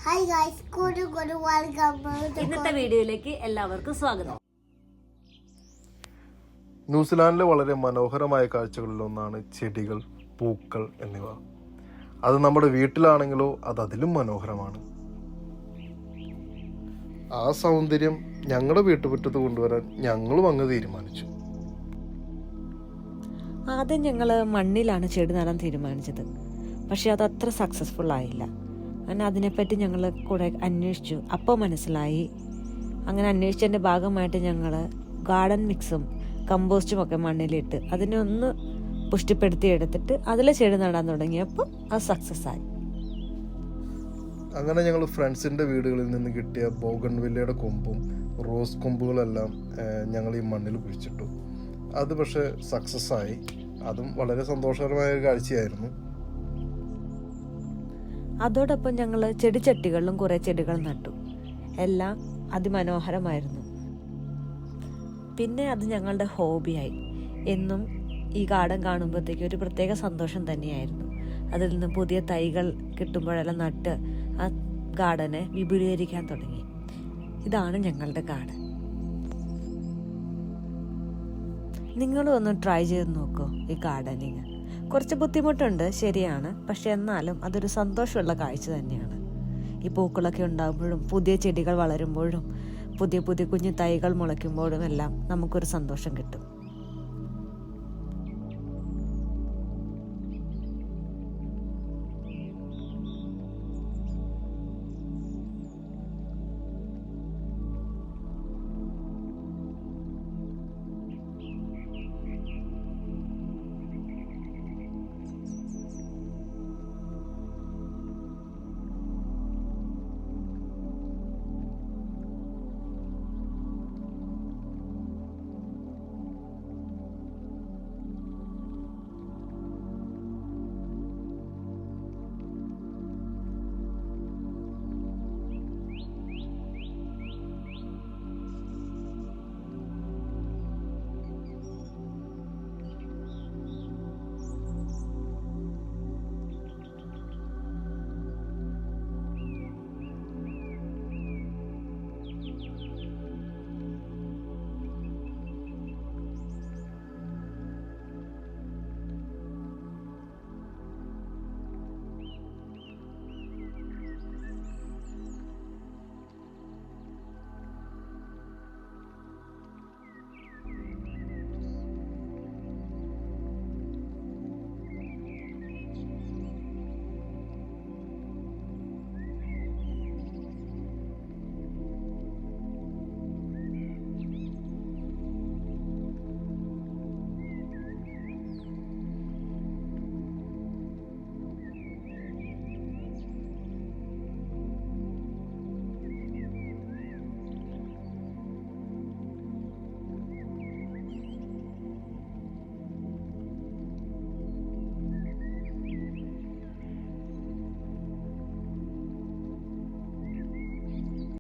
Hi guys, ഇന്നത്തെ വീഡിയോയിലേക്ക് എല്ലാവർക്കും സ്വാഗതം. ന്യൂസിലാൻഡിലെ വളരെ മനോഹരമായ കാഴ്ചകളിലൊന്നാണ് ചെടികൾ, പൂക്കൾ എന്നിവ. അത് നമ്മുടെ വീട്ടിലാണെങ്കിലോ അത് അതിലും മനോഹരമാണ്. ആ സൗന്ദര്യം ഞങ്ങളുടെ വീട്ടുമുറ്റത്ത് കൊണ്ടുവരാൻ ഞങ്ങളും അങ്ങ് തീരുമാനിച്ചു. ആദ്യം ഞങ്ങൾ മണ്ണിലാണ് ചെടി നടാൻ തീരുമാനിച്ചത്. പക്ഷെ അത് അത്ര സക്സസ്ഫുൾ ആയില്ല. അങ്ങനെ അതിനെപ്പറ്റി ഞങ്ങൾ കൂടെ അന്വേഷിച്ചു. അപ്പോൾ മനസ്സിലായി. അങ്ങനെ അന്വേഷിച്ചതിൻ്റെ ഭാഗമായിട്ട് ഞങ്ങൾ ഗാർഡൻ മിക്സും കമ്പോസ്റ്റും ഒക്കെ മണ്ണിലിട്ട് അതിനെ ഒന്ന് പുഷ്ടിപ്പെടുത്തി എടുത്തിട്ട് അതിൽ ചെടി നടാൻ തുടങ്ങിയപ്പോൾ അത് സക്സസ് ആയി. അങ്ങനെ ഞങ്ങൾ ഫ്രണ്ട്സിൻ്റെ വീടുകളിൽ നിന്ന് കിട്ടിയ ബോഗൺവില്ലയുടെ കൊമ്പും റോസ് കൊമ്പുകളെല്ലാം ഞങ്ങൾ ഈ മണ്ണിൽ കുഴിച്ചിട്ടു. അത് പക്ഷേ സക്സസ് ആയി. അതും വളരെ സന്തോഷകരമായ ഒരു കാഴ്ചയായിരുന്നു. അതോടൊപ്പം ഞങ്ങൾ ചെടിച്ചട്ടികളിലും കുറേ ചെടികൾ നട്ടു. എല്ലാം അതിമനോഹരമായിരുന്നു. പിന്നെ അത് ഞങ്ങളുടെ ഹോബിയായി. എന്നും ഈ ഗാർഡൻ കാണുമ്പോഴത്തേക്ക് ഒരു പ്രത്യേക സന്തോഷം തന്നെയായിരുന്നു. അതിൽ നിന്ന് പുതിയ തൈകൾ കിട്ടുമ്പോഴെല്ലാം നട്ട് ആ ഗാർഡനെ വിപുലീകരിക്കാൻ തുടങ്ങി. ഇതാണ് ഞങ്ങളുടെ ഗാർഡൻ. നിങ്ങളും ഒന്ന് ട്രൈ ചെയ്ത് നോക്കൂ ഈ ഗാർഡനിങ്. കുറച്ച് ബുദ്ധിമുട്ടുണ്ട്, ശരിയാണ്. പക്ഷെ എന്നാലും അതൊരു സന്തോഷമുള്ള കാഴ്ച തന്നെയാണ്. ഈ പൂക്കളൊക്കെ ഉണ്ടാകുമ്പോഴും പുതിയ ചെടികൾ വളരുമ്പോഴും പുതിയ പുതിയ കുഞ്ഞു തൈകൾ മുളയ്ക്കുമ്പോഴും എല്ലാം നമുക്കൊരു സന്തോഷം കിട്ടും.